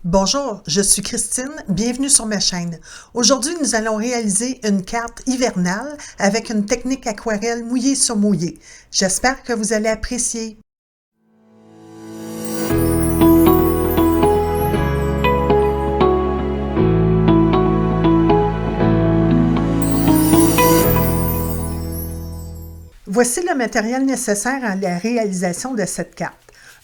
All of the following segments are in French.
Bonjour, je suis Christine, bienvenue sur ma chaîne. Aujourd'hui, nous allons réaliser une carte hivernale avec une technique aquarelle mouillé sur mouillé. J'espère que vous allez apprécier. Voici le matériel nécessaire à la réalisation de cette carte.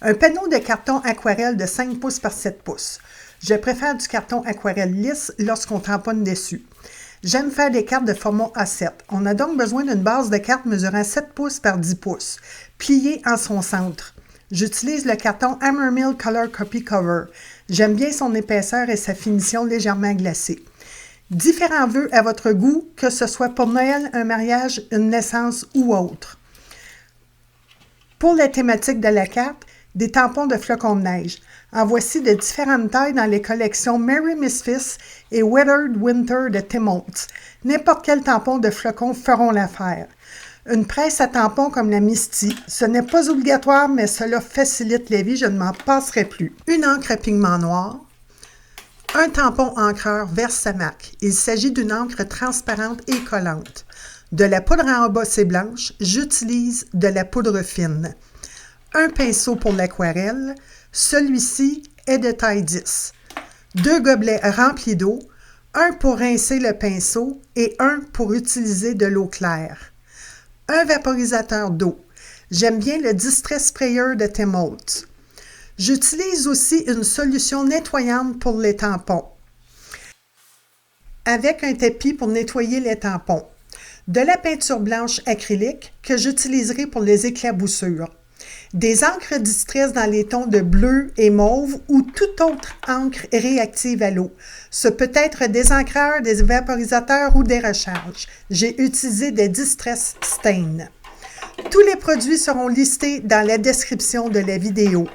Un panneau de carton aquarelle de 5 pouces par 7 pouces. Je préfère du carton aquarelle lisse lorsqu'on tamponne dessus. J'aime faire des cartes de format A7. On a donc besoin d'une base de carte mesurant 7 pouces par 10 pouces, pliée en son centre. J'utilise le carton Hammermill Color Copy Cover. J'aime bien son épaisseur et sa finition légèrement glacée. Différents vœux à votre goût, que ce soit pour Noël, un mariage, une naissance ou autre. Pour la thématique de la carte, des tampons de flocons de neige. En voici de différentes tailles dans les collections Merry Misfits et Weathered Winter de Tim Holtz. N'importe quel tampon de flocons feront l'affaire. Une presse à tampons comme la Misty. Ce n'est pas obligatoire, mais cela facilite la vie, je ne m'en passerai plus. Une encre à pigment noir. Un tampon encreur Versamac. Il s'agit d'une encre transparente et collante. De la poudre à embosser blanche, j'utilise de la poudre fine. Un pinceau pour l'aquarelle, celui-ci est de taille 10. 2 gobelets remplis d'eau, un pour rincer le pinceau et un pour utiliser de l'eau claire. Un vaporisateur d'eau. J'aime bien le Distress Sprayer de Tim Holtz. J'utilise aussi une solution nettoyante pour les tampons, avec un tapis pour nettoyer les tampons. De la peinture blanche acrylique que j'utiliserai pour les éclaboussures. Des encres Distress dans les tons de bleu et mauve ou toute autre encre réactive à l'eau. Ce peut être des encreurs, des vaporisateurs ou des recharges. J'ai utilisé des Distress Stain. Tous les produits seront listés dans la description de la vidéo.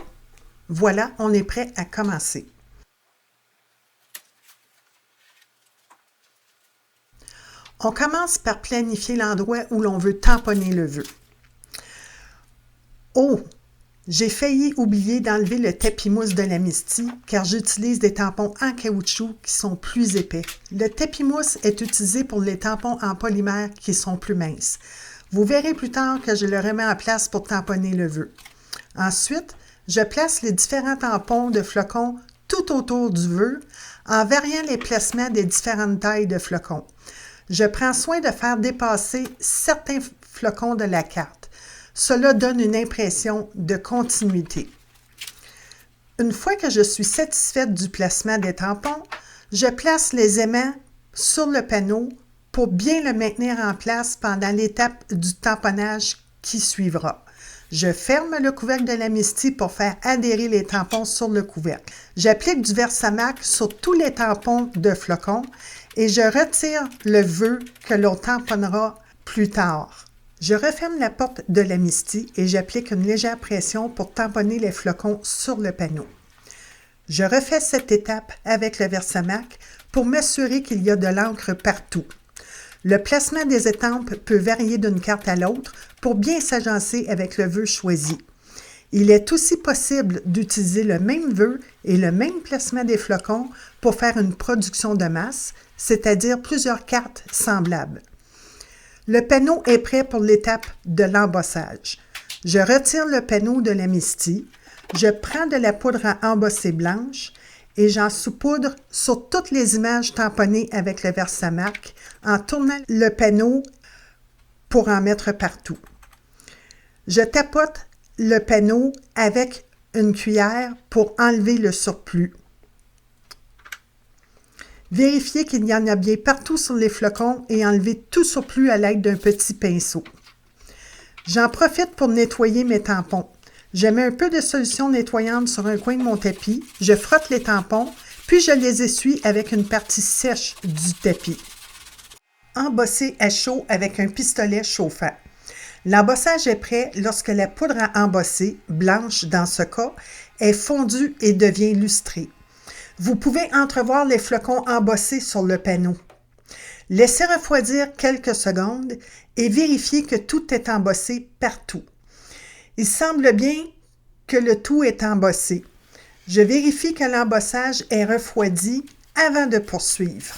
Voilà, on est prêt à commencer. On commence par planifier l'endroit où l'on veut tamponner le vœu. Oh! J'ai failli oublier d'enlever le tapis mousse de la Misty car j'utilise des tampons en caoutchouc qui sont plus épais. Le tapis mousse est utilisé pour les tampons en polymère qui sont plus minces. Vous verrez plus tard que je le remets en place pour tamponner le vœu. Ensuite, je place les différents tampons de flocons tout autour du vœu en variant les placements des différentes tailles de flocons. Je prends soin de faire dépasser certains flocons de la carte. Cela donne une impression de continuité. Une fois que je suis satisfaite du placement des tampons, je place les aimants sur le panneau pour bien le maintenir en place pendant l'étape du tamponnage qui suivra. Je ferme le couvercle de la Misty pour faire adhérer les tampons sur le couvercle. J'applique du Versamac sur tous les tampons de flocons et je retire le vœu que l'on tamponnera plus tard. Je referme la porte de la Misty et j'applique une légère pression pour tamponner les flocons sur le panneau. Je refais cette étape avec le Versamac pour m'assurer qu'il y a de l'encre partout. Le placement des étampes peut varier d'une carte à l'autre pour bien s'agencer avec le vœu choisi. Il est aussi possible d'utiliser le même vœu et le même placement des flocons pour faire une production de masse, c'est-à-dire plusieurs cartes semblables. Le panneau est prêt pour l'étape de l'embossage. Je retire le panneau de la Misty, je prends de la poudre à embosser blanche et j'en saupoudre sur toutes les images tamponnées avec le Versamac en tournant le panneau pour en mettre partout. Je tapote le panneau avec une cuillère pour enlever le surplus. Vérifiez qu'il y en a bien partout sur les flocons et enlevez tout surplus à l'aide d'un petit pinceau. J'en profite pour nettoyer mes tampons. Je mets un peu de solution nettoyante sur un coin de mon tapis, je frotte les tampons, puis je les essuie avec une partie sèche du tapis. Embosser à chaud avec un pistolet chauffant. L'embossage est prêt lorsque la poudre à embosser, blanche dans ce cas, est fondue et devient lustrée. Vous pouvez entrevoir les flocons embossés sur le panneau. Laissez refroidir quelques secondes et vérifiez que tout est embossé partout. Il semble bien que le tout est embossé. Je vérifie que l'embossage est refroidi avant de poursuivre.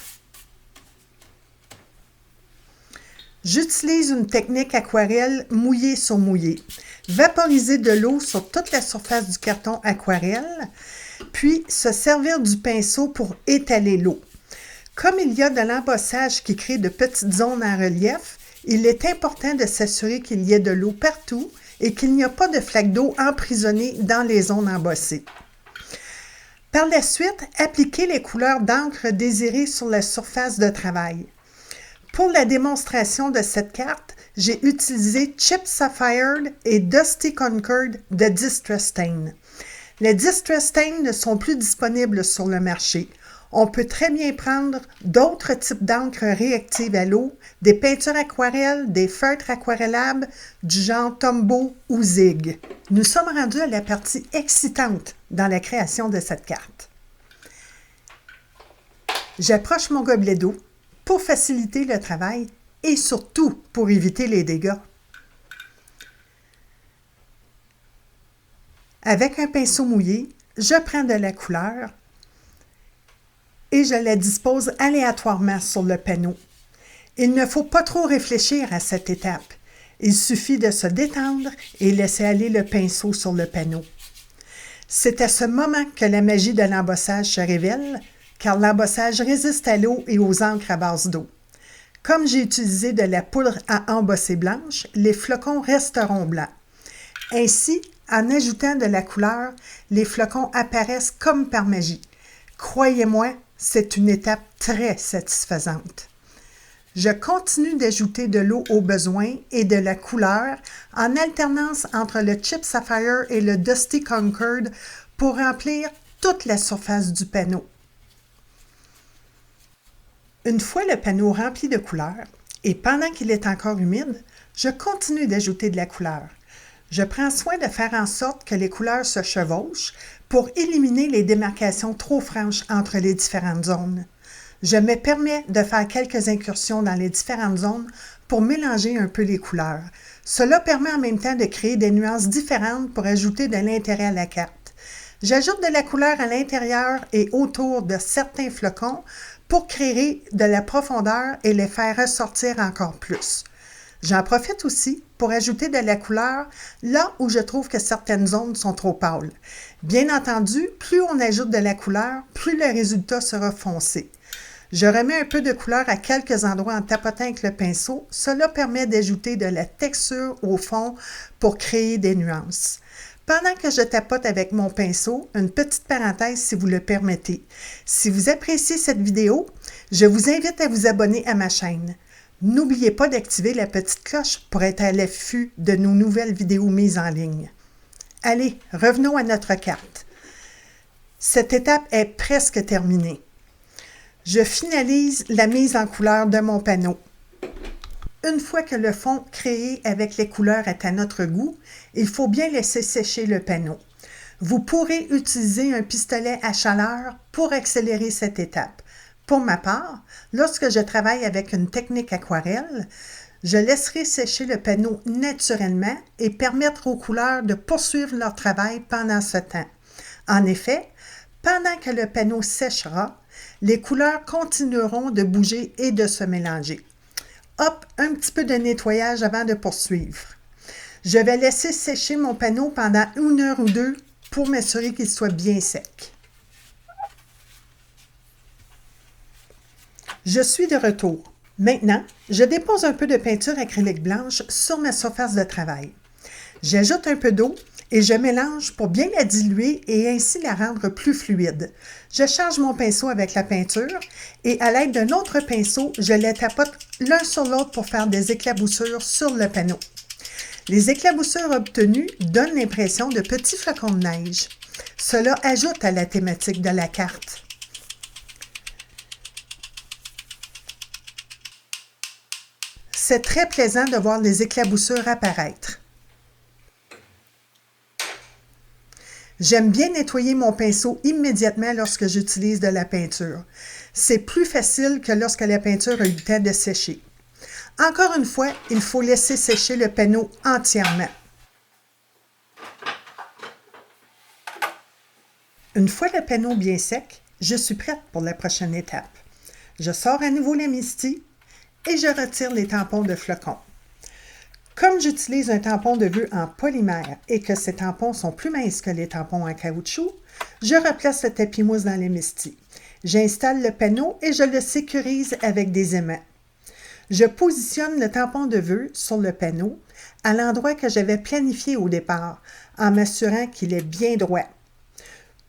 J'utilise une technique aquarelle mouillé sur mouillé. Vaporiser de l'eau sur toute la surface du carton aquarelle, puis se servir du pinceau pour étaler l'eau. Comme il y a de l'embossage qui crée de petites zones en relief, il est important de s'assurer qu'il y ait de l'eau partout et qu'il n'y a pas de flaques d'eau emprisonnées dans les zones embossées. Par la suite, appliquez les couleurs d'encre désirées sur la surface de travail. Pour la démonstration de cette carte, j'ai utilisé Chip Sapphire et Dusty Concord de Distress Stain. Les Distress Stain ne sont plus disponibles sur le marché. On peut très bien prendre d'autres types d'encre réactive à l'eau, des peintures aquarelles, des feutres aquarellables du genre Tombow ou Zig. Nous sommes rendus à la partie excitante dans la création de cette carte. J'approche mon gobelet d'eau pour faciliter le travail et surtout pour éviter les dégâts. Avec un pinceau mouillé, je prends de la couleur et je la dispose aléatoirement sur le panneau. Il ne faut pas trop réfléchir à cette étape. Il suffit de se détendre et laisser aller le pinceau sur le panneau. C'est à ce moment que la magie de l'embossage se révèle, car l'embossage résiste à l'eau et aux encres à base d'eau. Comme j'ai utilisé de la poudre à embosser blanche, les flocons resteront blancs. Ainsi, en ajoutant de la couleur, les flocons apparaissent comme par magie. Croyez-moi, c'est une étape très satisfaisante. Je continue d'ajouter de l'eau au besoin et de la couleur en alternance entre le Chip Sapphire et le Dusty Concord pour remplir toute la surface du panneau. Une fois le panneau rempli de couleur, et pendant qu'il est encore humide, je continue d'ajouter de la couleur. Je prends soin de faire en sorte que les couleurs se chevauchent pour éliminer les démarcations trop franches entre les différentes zones. Je me permets de faire quelques incursions dans les différentes zones pour mélanger un peu les couleurs. Cela permet en même temps de créer des nuances différentes pour ajouter de l'intérêt à la carte. J'ajoute de la couleur à l'intérieur et autour de certains flocons pour créer de la profondeur et les faire ressortir encore plus. J'en profite aussi pour ajouter de la couleur là où je trouve que certaines zones sont trop pâles. Bien entendu, plus on ajoute de la couleur, plus le résultat sera foncé. Je remets un peu de couleur à quelques endroits en tapotant avec le pinceau. Cela permet d'ajouter de la texture au fond pour créer des nuances. Pendant que je tapote avec mon pinceau, une petite parenthèse si vous le permettez. Si vous appréciez cette vidéo, je vous invite à vous abonner à ma chaîne. N'oubliez pas d'activer la petite cloche pour être à l'affût de nos nouvelles vidéos mises en ligne. Allez, revenons à notre carte. Cette étape est presque terminée. Je finalise la mise en couleur de mon panneau. Une fois que le fond créé avec les couleurs est à notre goût, il faut bien laisser sécher le panneau. Vous pourrez utiliser un pistolet à chaleur pour accélérer cette étape. Pour ma part, lorsque je travaille avec une technique aquarelle, je laisserai sécher le panneau naturellement et permettre aux couleurs de poursuivre leur travail pendant ce temps. En effet, pendant que le panneau séchera, les couleurs continueront de bouger et de se mélanger. Hop, un petit peu de nettoyage avant de poursuivre. Je vais laisser sécher mon panneau pendant 1 heure ou 2 pour m'assurer qu'il soit bien sec. Je suis de retour. Maintenant, je dépose un peu de peinture acrylique blanche sur ma surface de travail. J'ajoute un peu d'eau et je mélange pour bien la diluer et ainsi la rendre plus fluide. Je charge mon pinceau avec la peinture et à l'aide d'un autre pinceau, je les tapote l'un sur l'autre pour faire des éclaboussures sur le panneau. Les éclaboussures obtenues donnent l'impression de petits flocons de neige. Cela ajoute à la thématique de la carte. C'est très plaisant de voir les éclaboussures apparaître. J'aime bien nettoyer mon pinceau immédiatement lorsque j'utilise de la peinture. C'est plus facile que lorsque la peinture a eu le temps de sécher. Encore une fois, il faut laisser sécher le panneau entièrement. Une fois le panneau bien sec, je suis prête pour la prochaine étape. Je sors à nouveau la Misti et je retire les tampons de flocons. Comme j'utilise un tampon de vœux en polymère et que ces tampons sont plus minces que les tampons en caoutchouc, je replace le tapis mousse dans les Misti. J'installe le panneau et je le sécurise avec des aimants. Je positionne le tampon de vœux sur le panneau à l'endroit que j'avais planifié au départ, en m'assurant qu'il est bien droit.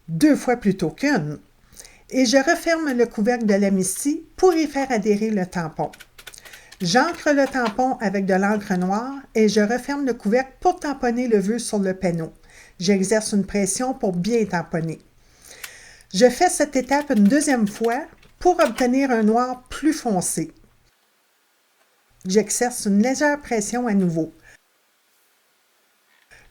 2 fois plutôt qu'une. Et je referme le couvercle de la Misti pour y faire adhérer le tampon. J'ancre le tampon avec de l'encre noire et je referme le couvercle pour tamponner le vœu sur le panneau. J'exerce une pression pour bien tamponner. Je fais cette étape une deuxième fois pour obtenir un noir plus foncé. J'exerce une légère pression à nouveau.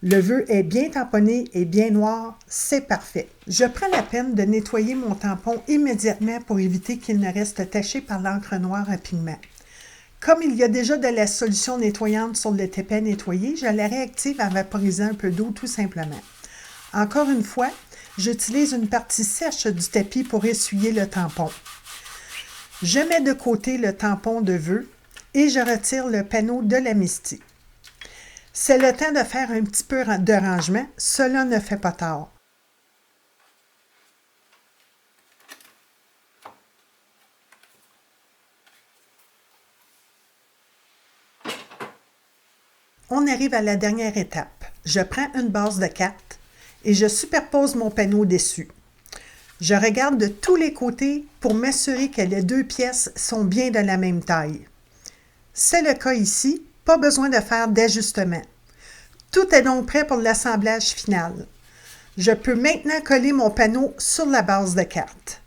Le vœu est bien tamponné et bien noir, c'est parfait. Je prends la peine de nettoyer mon tampon immédiatement pour éviter qu'il ne reste taché par l'encre noire à pigment. Comme il y a déjà de la solution nettoyante sur le tapis nettoyé, je la réactive en vaporisant un peu d'eau tout simplement. Encore une fois, j'utilise une partie sèche du tapis pour essuyer le tampon. Je mets de côté le tampon de vœux et je retire le panneau de la Misti. C'est le temps de faire un petit peu de rangement, cela ne fait pas tard. On arrive à la dernière étape. Je prends une base de cartes et je superpose mon panneau dessus. Je regarde de tous les côtés pour m'assurer que les 2 pièces sont bien de la même taille. C'est le cas ici, pas besoin de faire d'ajustement. Tout est donc prêt pour l'assemblage final. Je peux maintenant coller mon panneau sur la base de cartes.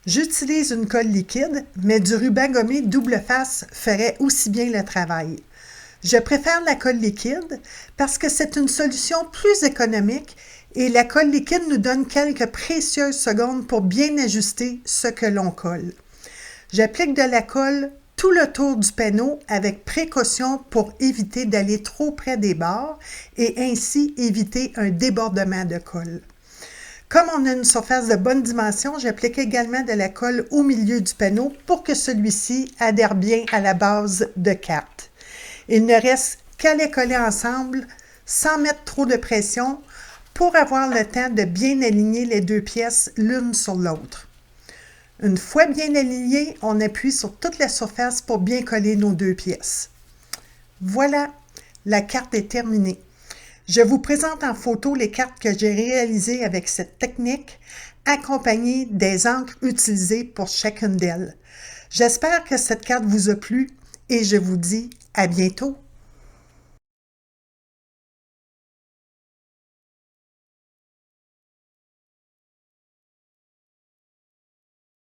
J'utilise une colle liquide, mais du ruban gommé double face ferait aussi bien le travail. Je préfère la colle liquide parce que c'est une solution plus économique et la colle liquide nous donne quelques précieuses secondes pour bien ajuster ce que l'on colle. J'applique de la colle tout le tour du panneau avec précaution pour éviter d'aller trop près des bords et ainsi éviter un débordement de colle. Comme on a une surface de bonne dimension, j'applique également de la colle au milieu du panneau pour que celui-ci adhère bien à la base de cartes. Il ne reste qu'à les coller ensemble sans mettre trop de pression pour avoir le temps de bien aligner les 2 pièces l'une sur l'autre. Une fois bien aligné, on appuie sur toute la surface pour bien coller nos 2 pièces. Voilà, la carte est terminée. Je vous présente en photo les cartes que j'ai réalisées avec cette technique, accompagnées des encres utilisées pour chacune d'elles. J'espère que cette carte vous a plu et je vous dis à bientôt.